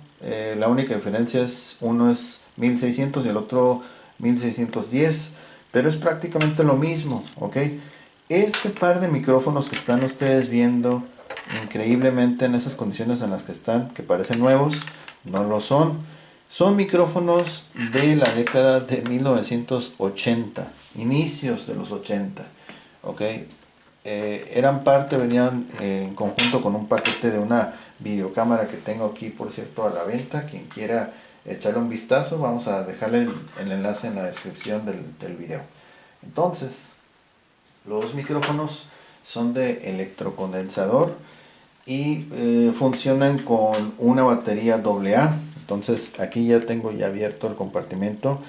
S1: La única diferencia es uno es 1600 y el otro 1610, pero es prácticamente lo mismo, ¿ok? Este par de micrófonos que están ustedes viendo increíblemente en esas condiciones en las que están, que parecen nuevos, no lo son. Son micrófonos de la década de 1980, inicios de los 80, ¿ok? Eran parte, venían en conjunto con un paquete de una videocámara que tengo aquí, por cierto, a la venta. Quien quiera echarle un vistazo, vamos a dejarle el enlace en la descripción del video. Entonces, los micrófonos son de electrocondensador y funcionan con una batería AA. Entonces aquí ya tengo ya abierto el compartimento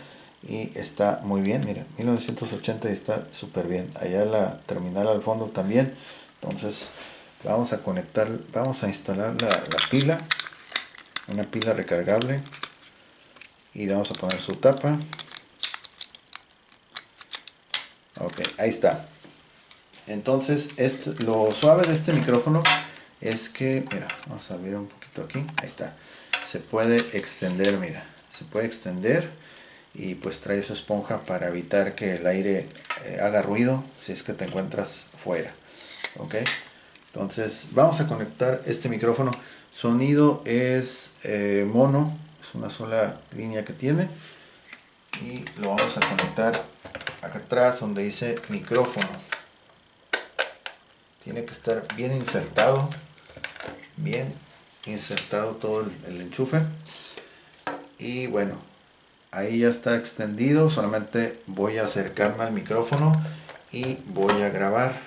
S1: y está muy bien. Miren, 1980 y está súper bien. Allá la terminal al fondo también. Entonces vamos a conectar, vamos a instalar la pila, una pila recargable, y vamos a poner su tapa. Ok, ahí está. Entonces lo suave de este micrófono es que, mira, vamos a abrir un poquito aquí, ahí está, se puede extender, mira, se puede extender, y pues trae su esponja para evitar que el aire haga ruido si es que te encuentras fuera. Ok, entonces vamos a conectar este micrófono. Sonido es mono, es una sola línea que tiene, y lo vamos a conectar acá atrás donde dice micrófono. Tiene que estar bien insertado todo el enchufe. Y bueno, ahí ya está extendido. Solamente voy a acercarme al micrófono y voy a grabar,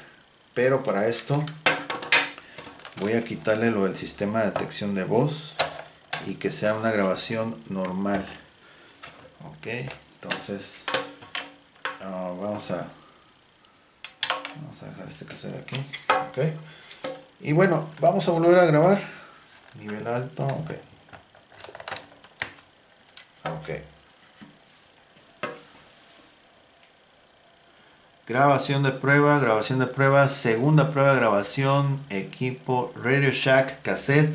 S1: pero para esto voy a quitarle lo del sistema de detección de voz y que sea una grabación normal. Ok, entonces vamos a dejar este que sea de aquí. Ok, y bueno, vamos a volver a grabar nivel alto. Ok, ok. Grabación de prueba, segunda prueba de grabación, equipo Radio Shack cassette.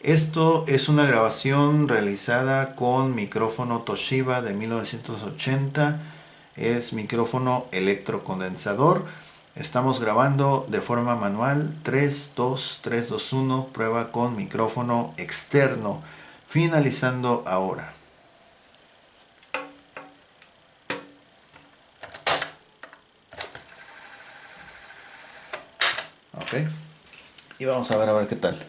S1: Esto es una grabación realizada con micrófono Toshiba de 1980. Es micrófono electrocondensador. Estamos grabando de forma manual. 3, 2, 3, 2, 1. Prueba con micrófono externo. Finalizando ahora. Ok. Y vamos a ver qué tal.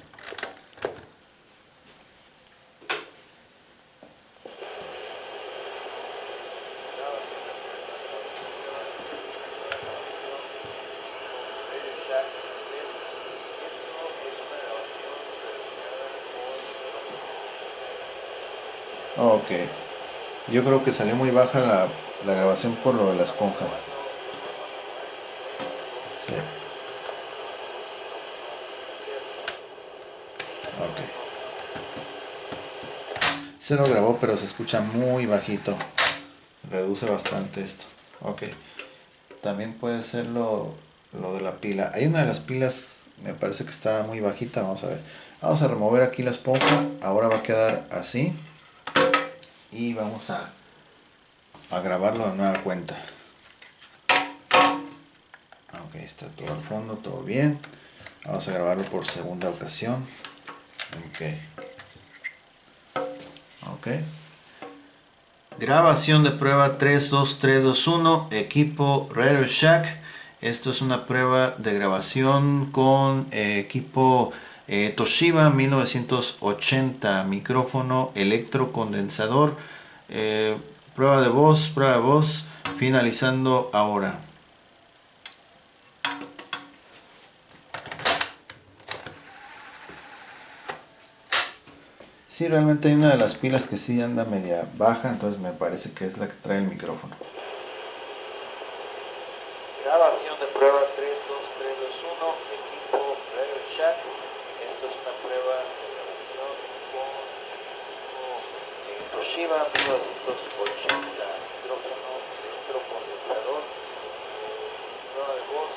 S1: Ok, yo creo que salió muy baja la grabación por lo de la esponja. Sí. Ok. Se lo grabó, pero se escucha muy bajito. Reduce bastante esto. Ok. También puede ser lo de la pila. Hay una de las pilas, me parece que está muy bajita. Vamos a ver. Vamos a remover aquí la esponja, ahora va a quedar así y vamos a grabarlo de nueva cuenta. Ok, está todo al fondo, todo bien. Vamos a grabarlo por segunda ocasión. Ok. Grabación de prueba 32321, equipo Radio Shack. Esto es una prueba de grabación con equipo Toshiba 1980, micrófono electrocondensador. Prueba de voz, finalizando ahora. Sí, realmente hay una de las pilas que sí anda media baja, entonces me parece que es la que trae el micrófono.
S2: Grabación de prueba 32321, equipo Radio Shack. Esto es una prueba de grabación con equipo Toshiba 1980, micrófono electrocondensador. Prueba de voz,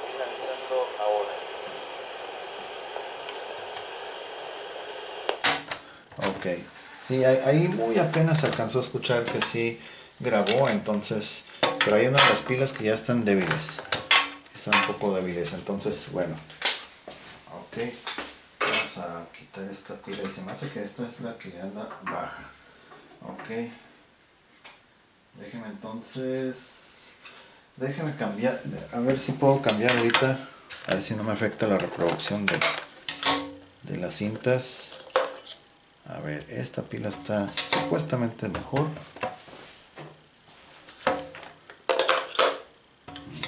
S2: finalizando ahora.
S1: Ok, sí, ahí muy apenas alcanzó a escuchar que sí grabó, entonces, pero hay una de las pilas que ya están débiles, están un poco débiles, entonces, bueno, ok, vamos a quitar esta pila y se me hace que esta es la que anda baja, ok, déjeme cambiar, a ver si puedo cambiar ahorita, a ver si no me afecta la reproducción de las cintas. A ver, esta pila está supuestamente mejor.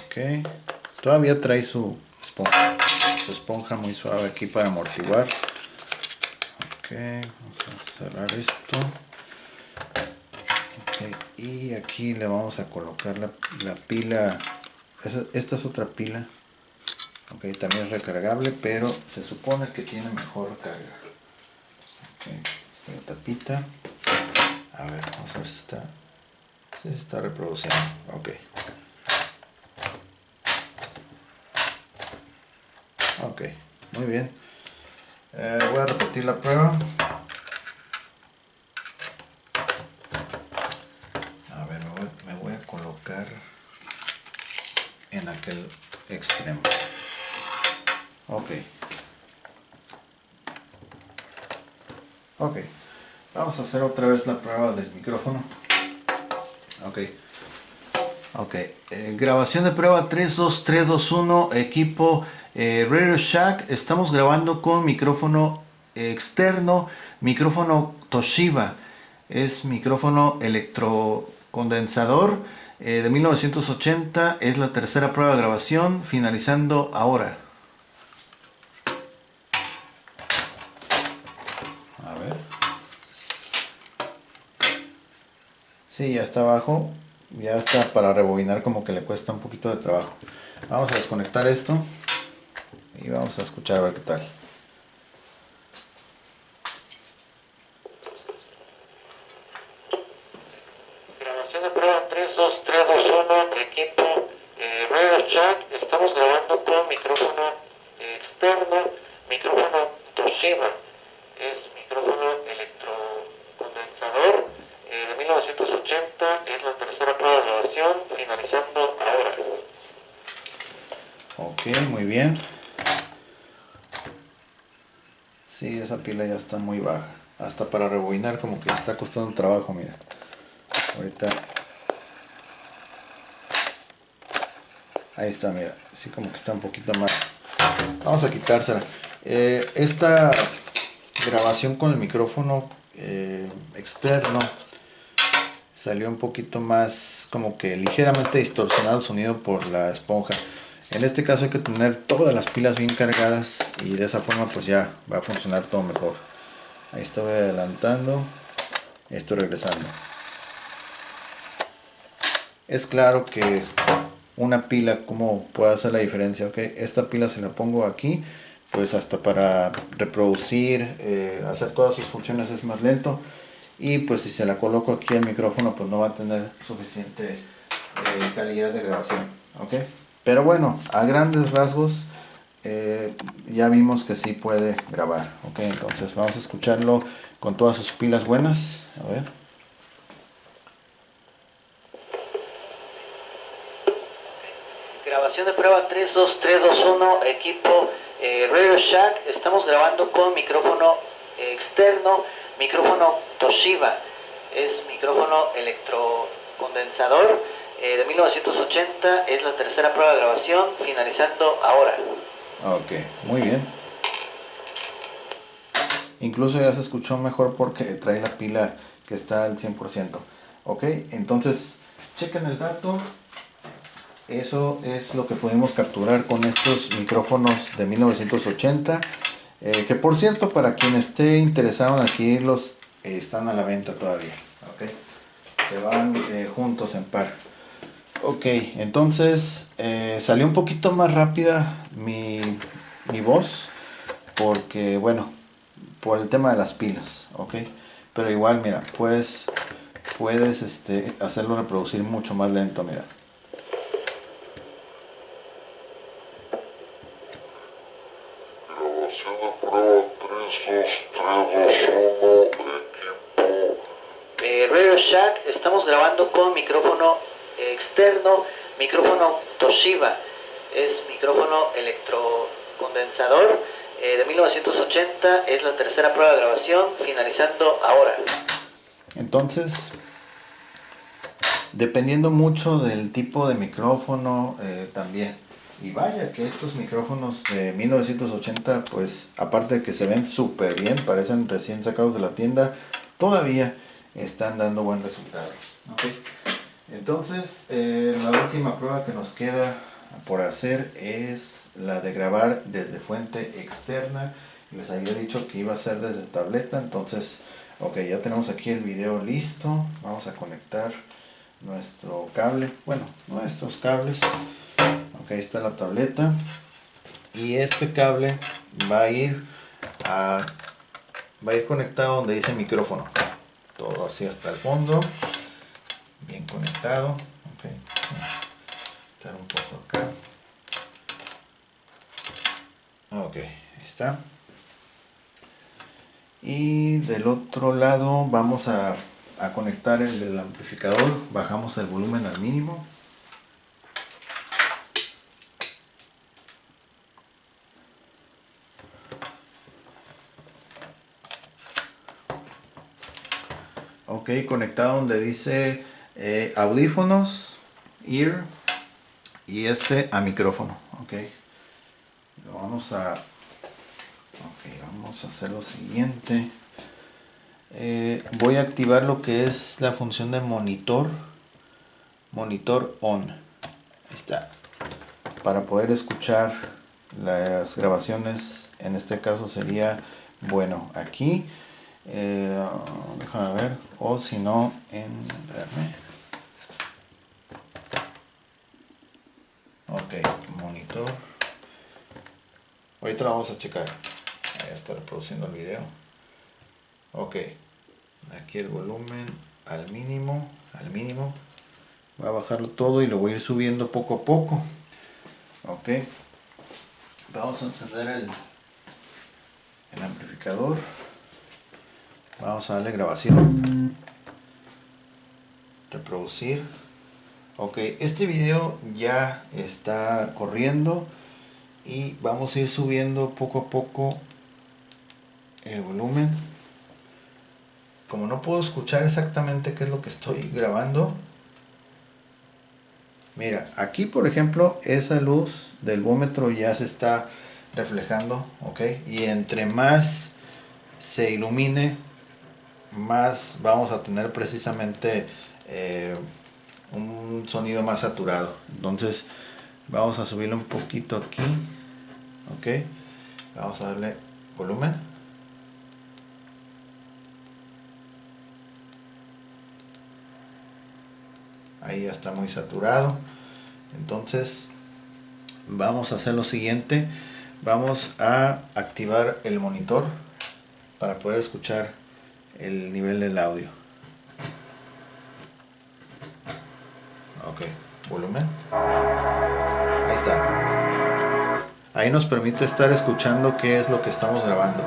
S1: Ok. Todavía trae su esponja muy suave aquí para amortiguar. Ok, vamos a cerrar esto. Ok, y aquí le vamos a colocar la pila. Esta es otra pila. Ok, también es recargable, pero se supone que tiene mejor carga. Ok, esta es la tapita. A ver, vamos a ver si se está reproduciendo. Ok. Ok, muy bien. Voy a repetir la prueba. A ver, me voy a colocar en aquel extremo. Ok. Ok. Vamos a hacer otra vez la prueba del micrófono. Ok. Ok. Grabación de prueba 32321, equipo Radio Shack. Estamos grabando con micrófono externo, micrófono Toshiba. Es micrófono electrocondensador de 1980. Es la tercera prueba de grabación, finalizando ahora. A ver. Sí, ya está abajo. Ya está para rebobinar, como que le cuesta un poquito de trabajo. Vamos a desconectar esto y vamos a escuchar a ver qué tal.
S2: Grabación de prueba 32321, equipo Radio Shack. Estamos grabando con micrófono externo, micrófono Toshiba. Es micrófono electrocondensador de 1980. Es la tercera prueba de grabación, finalizando ahora.
S1: Ok, muy bien. Sí, esa pila ya está muy baja. Hasta para rebobinar como que está costando un trabajo, mira. Ahorita. Ahí está, mira. Sí, como que está un poquito más. Vamos a quitársela. Esta grabación con el micrófono externo salió un poquito más, como que ligeramente distorsionado el sonido por la esponja. En este caso hay que tener todas las pilas bien cargadas y de esa forma pues ya va a funcionar todo mejor. Ahí estoy adelantando, estoy regresando. Es claro que una pila, ¿cómo puede hacer la diferencia? Ok, esta pila se la pongo aquí, pues hasta para reproducir, hacer todas sus funciones es más lento. Y pues si se la coloco aquí al micrófono, pues no va a tener suficiente calidad de grabación. Ok, pero bueno, a grandes rasgos ya vimos que sí puede grabar. Ok, entonces vamos a escucharlo con todas sus pilas buenas. A ver.
S3: Grabación de prueba 3, 2, 3, 2, 1, equipo Radio Shack. Estamos grabando con micrófono externo, micrófono Toshiba. Es micrófono electrocondensador de 1980. Es la tercera prueba de grabación, finalizando ahora.
S1: Ok, muy bien. Incluso ya se escuchó mejor porque trae la pila que está al 100%. Ok, entonces chequen el dato. Eso es lo que pudimos capturar con estos micrófonos de 1980. Que por cierto, para quien esté interesado en adquirirlos, están a la venta todavía. Okay. Se van juntos en par. Ok, entonces salió un poquito más rápida mi voz. Porque, bueno, por el tema de las pilas. Ok, pero igual, mira, puedes hacerlo reproducir mucho más lento, mira.
S2: Grabación de prueba 3, 2, 3, 2, 1, equipo.
S3: Radio Shack, estamos grabando con micrófono externo, micrófono Toshiba. Es micrófono electrocondensador de 1980. Es la tercera prueba de grabación, finalizando ahora.
S1: Entonces, dependiendo mucho del tipo de micrófono también. Y vaya que estos micrófonos de 1980, pues aparte de que se ven súper bien, parecen recién sacados de la tienda, todavía están dando buen resultado. Okay. Entonces, la última prueba que nos queda por hacer es la de grabar desde fuente externa. Les había dicho que iba a ser desde tableta, entonces, ok, ya tenemos aquí el video listo. Vamos a conectar nuestro cable, bueno, nuestros cables. Ok, ahí está la tableta. Y este cable va a ir conectado donde dice micrófono. Todo así hasta el fondo. Bien conectado. Ok. Estar un poco acá. Ok, ahí está. Y del otro lado vamos a conectar el amplificador. Bajamos el volumen al mínimo. Ok, conectado donde dice audífonos, ear, y este a micrófono. Ok, vamos a hacer lo siguiente. Voy a activar lo que es la función de monitor on. Ahí está, para poder escuchar las grabaciones. En este caso sería, bueno, aquí déjame ver, o si no ok, monitor. Ahorita lo vamos a checar. Ahí está reproduciendo el video. Ok, aquí el volumen al mínimo. Voy a bajarlo todo y lo voy a ir subiendo poco a poco. Ok, vamos a encender el amplificador. Vamos a darle grabación, reproducir. Ok, este video ya está corriendo y vamos a ir subiendo poco a poco el volumen. Como no puedo escuchar exactamente qué es lo que estoy grabando, mira, aquí por ejemplo esa luz del bómetro ya se está reflejando, ok, y entre más se ilumine, más vamos a tener precisamente un sonido más saturado. Entonces vamos a subirle un poquito aquí, ok, vamos a darle volumen. Ahí ya está muy saturado. Entonces vamos a hacer lo siguiente. Vamos a activar el monitor para poder escuchar el nivel del audio. Ok, volumen. Ahí está. ahí nos permite estar escuchando qué es lo que estamos grabando.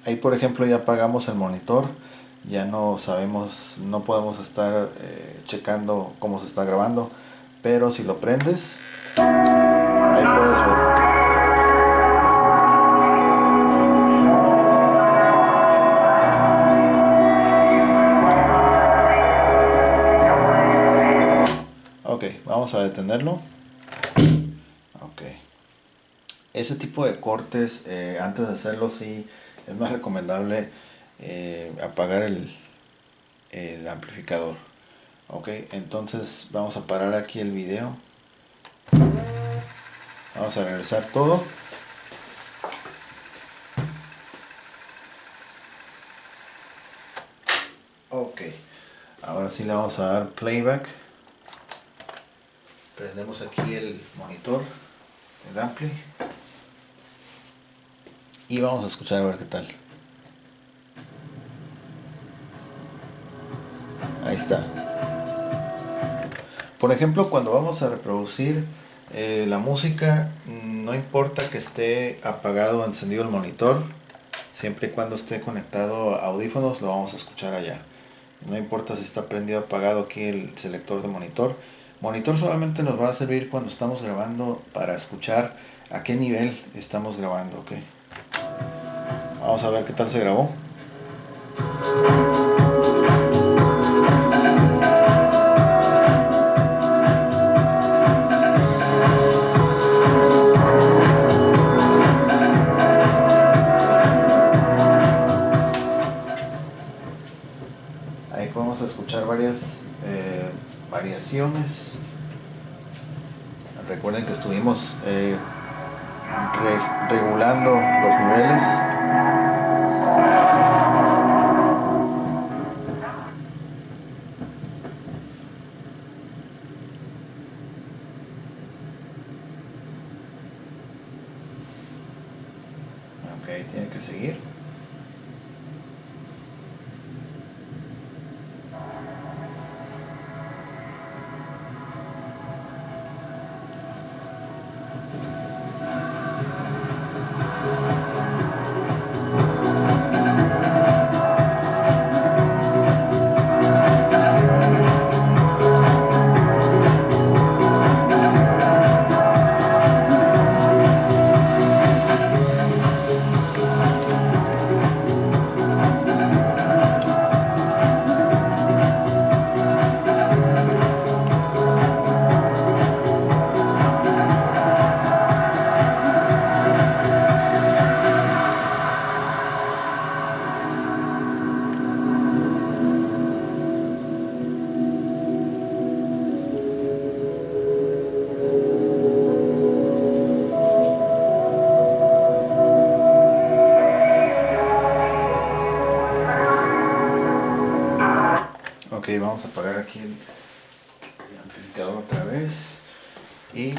S1: Ahí por ejemplo ya apagamos el monitor, ya no sabemos, no podemos estar checando cómo se está grabando, pero si lo prendes, ahí puedes ver. Ok, vamos a detenerlo. Ok. Ese tipo de cortes, antes de hacerlo, sí es más recomendable apagar el amplificador. Ok, entonces vamos a parar aquí el video. Vamos a regresar todo. Ok, ahora sí le vamos a dar playback. Prendemos aquí el monitor, el ampli, y vamos a escuchar a ver qué tal. Ahí está. Por ejemplo, cuando vamos a reproducir la música, no importa que esté apagado o encendido el monitor, siempre y cuando esté conectado a audífonos lo vamos a escuchar allá. No importa si está prendido o apagado aquí el selector de monitor. Monitor solamente nos va a servir cuando estamos grabando para escuchar a qué nivel estamos grabando, ¿ok? Vamos a ver qué tal se grabó. Ahí podemos escuchar varias variaciones. Recuerden que estuvimos regulando los niveles. Ok, tiene que seguir. Ok, vamos a apagar aquí el amplificador otra vez y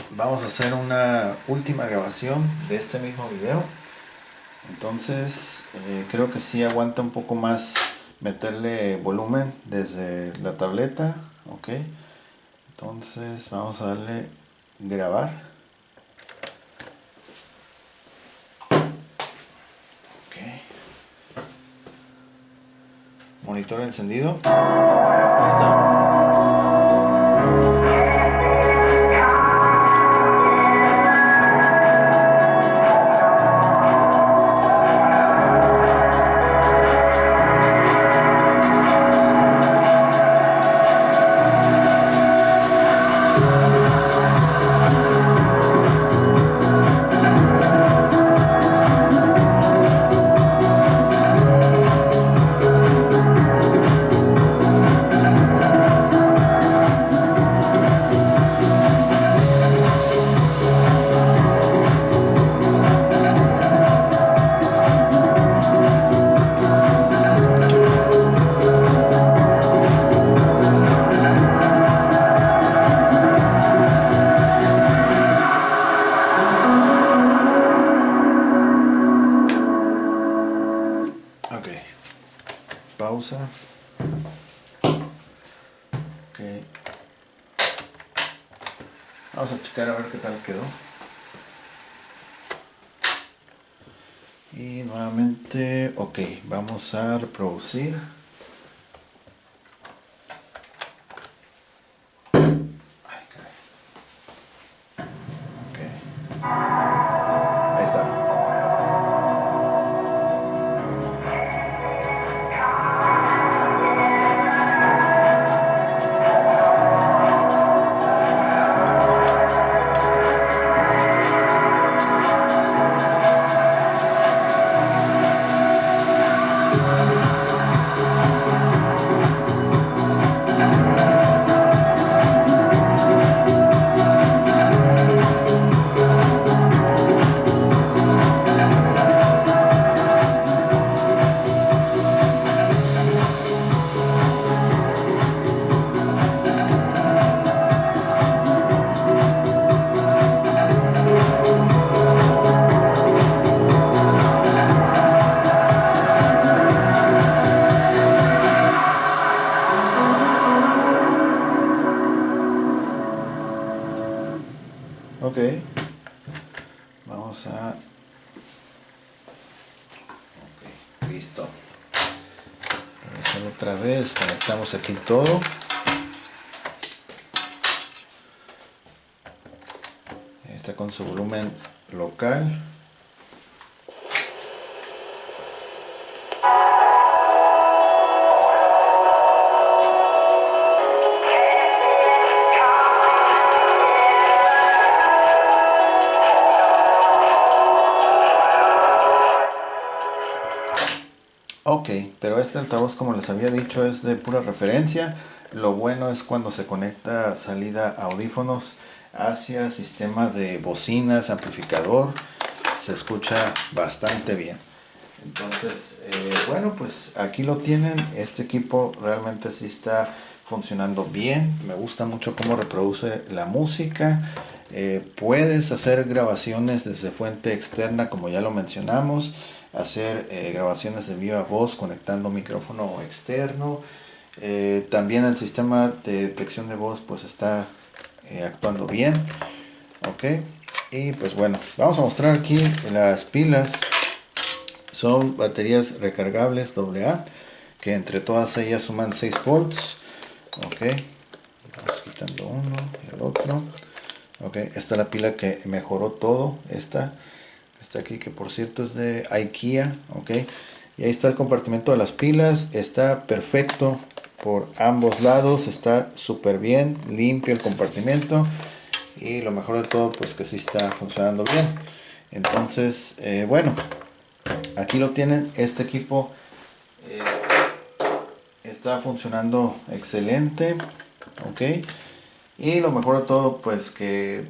S1: vamos a hacer una última grabación de este mismo video. Entonces creo que sí aguanta un poco más meterle volumen desde la tableta. Ok, entonces vamos a darle grabar. Monitor encendido. Ahí está. checar a ver qué tal quedó. Y nuevamente, ok, vamos a reproducir. Ay, caray. Ok. Ahí está. Ok, vamos a... Ok, listo. Hacerlo otra vez, conectamos aquí todo. Está con su volumen local. Ok, pero este altavoz, como les había dicho, es de pura referencia. Lo bueno es cuando se conecta salida audífonos hacia sistema de bocinas, amplificador, se escucha bastante bien. Entonces, bueno, pues aquí lo tienen. Este equipo realmente sí está funcionando bien. Me gusta mucho cómo reproduce la música. Puedes hacer grabaciones desde fuente externa, como ya lo mencionamos, hacer grabaciones de viva voz conectando micrófono externo. También el sistema de detección de voz pues está actuando bien. Ok, y pues bueno, vamos a mostrar aquí las pilas. Son baterías recargables AA, que entre todas ellas suman 6 volts. Ok, vamos quitando uno y el otro. Ok, esta es la pila que mejoró todo. Esta está aquí, que por cierto es de IKEA. Ok, y ahí está el compartimento de las pilas. Está perfecto por ambos lados. Está súper bien, limpio el compartimento. Y lo mejor de todo, pues que sí está funcionando bien. Entonces, bueno, aquí lo tienen. Este equipo está funcionando excelente. Ok, y lo mejor de todo, pues que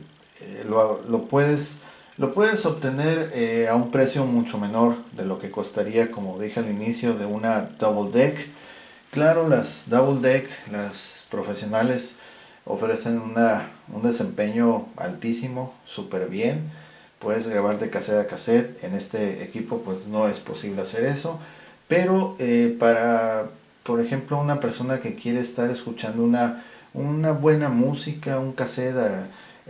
S1: lo puedes obtener a un precio mucho menor de lo que costaría, como dije al inicio, de una Double Deck. Claro, las Double Deck, las profesionales, ofrecen un desempeño altísimo, súper bien. Puedes grabar de cassette a cassette. En este equipo pues no es posible hacer eso. Pero para, por ejemplo, una persona que quiere estar escuchando una buena música, un cassette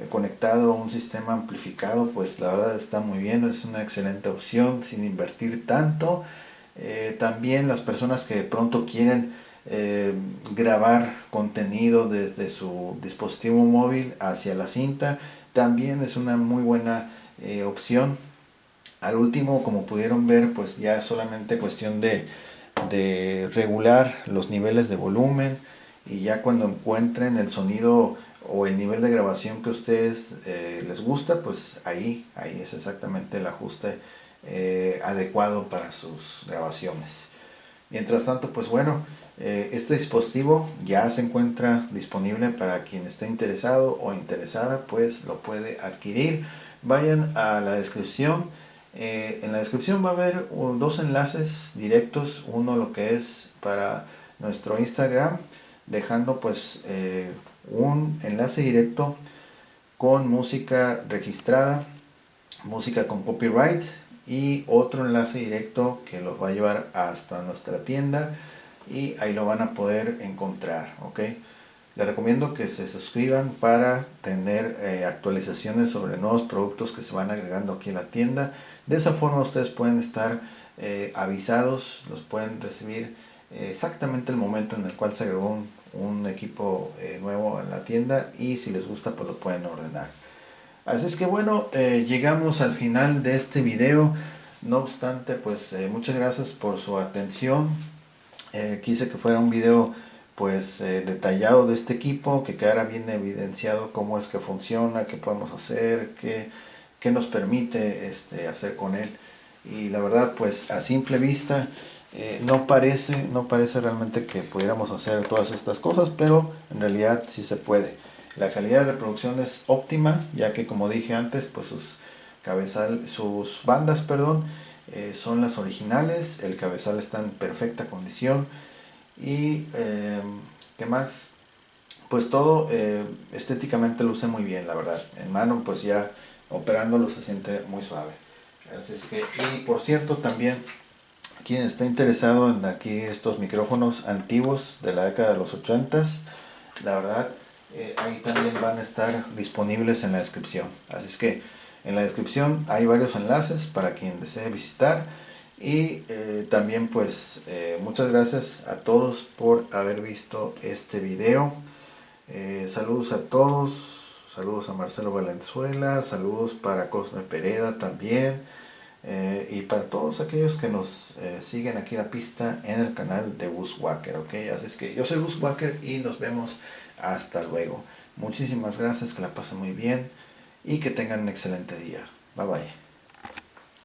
S1: conectado a un sistema amplificado, pues la verdad está muy bien. Es una excelente opción sin invertir tanto. También las personas que de pronto quieren grabar contenido desde su dispositivo móvil hacia la cinta, también es una muy buena opción. Al último, como pudieron ver, pues ya es solamente cuestión de regular los niveles de volumen, y ya cuando encuentren el sonido o el nivel de grabación que a ustedes les gusta, pues ahí es exactamente el ajuste adecuado para sus grabaciones. Mientras tanto, pues bueno, este dispositivo ya se encuentra disponible para quien esté interesado o interesada, pues lo puede adquirir. Vayan a la descripción. En la descripción va a haber dos enlaces directos, uno lo que es para nuestro Instagram, dejando pues un enlace directo con música registrada, música con copyright, y otro enlace directo que los va a llevar hasta nuestra tienda, y ahí lo van a poder encontrar. Ok, Les recomiendo que se suscriban para tener actualizaciones sobre nuevos productos que se van agregando aquí en la tienda. De esa forma ustedes pueden estar avisados, los pueden recibir exactamente el momento en el cual se agregó un equipo nuevo en la tienda, y si les gusta pues lo pueden ordenar. Así es que bueno, llegamos al final de este video. No obstante, pues muchas gracias por su atención. Quise que fuera un video pues detallado de este equipo, que quedara bien evidenciado cómo es que funciona, qué podemos hacer, qué nos permite hacer con él. Y la verdad pues a simple vista no parece realmente que pudiéramos hacer todas estas cosas, pero en realidad sí se puede. La calidad de reproducción es óptima, ya que como dije antes, pues sus bandas, perdón, son las originales. El cabezal está en perfecta condición. Y ¿qué más? Pues todo estéticamente luce muy bien, la verdad. En mano pues ya operándolo se siente muy suave. Así es que, y por cierto, también quien está interesado en aquí estos micrófonos antiguos de la década de los 80s, la verdad ahí también van a estar disponibles en la descripción. Así es que en la descripción hay varios enlaces para quien desee visitar. Y también pues muchas gracias a todos por haber visto este video. Saludos a todos, saludos a Marcelo Valenzuela, saludos para Cosme Pereda también, y para todos aquellos que nos siguen aquí en la pista en el canal de Bushwhacker, ¿ok? Así es que yo soy Bushwhacker y nos vemos hasta luego. Muchísimas gracias, que la pasen muy bien y que tengan un excelente día. Bye bye.